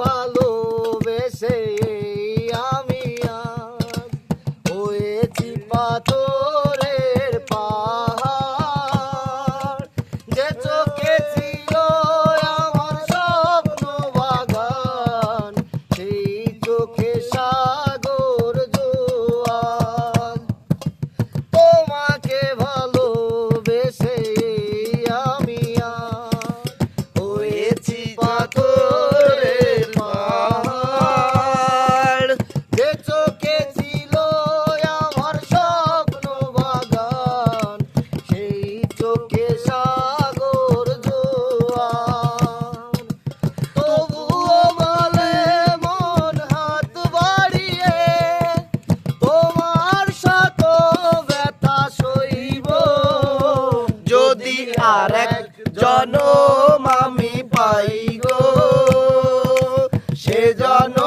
ভালোবেসে আমি আজ হয়েছি পাথরের পাহাড়। যে চোখে ছিল আমার স্বপ্ন বাগান, সেই চোখে সাগর জোয়ার। তোমাকে ভালোবেসে আমি আজ হয়েছি পাথরের পাহাড়। যে চোখে ছিল আমার স্বপ্ন বাগান, সেই চোখে সাগর জোয়ার। তবুও বলে মন হাত বাড়িয়ে, তোমার শত ব্যথা সইব যদি আরেক জনম আমি পাই গো, সে জনম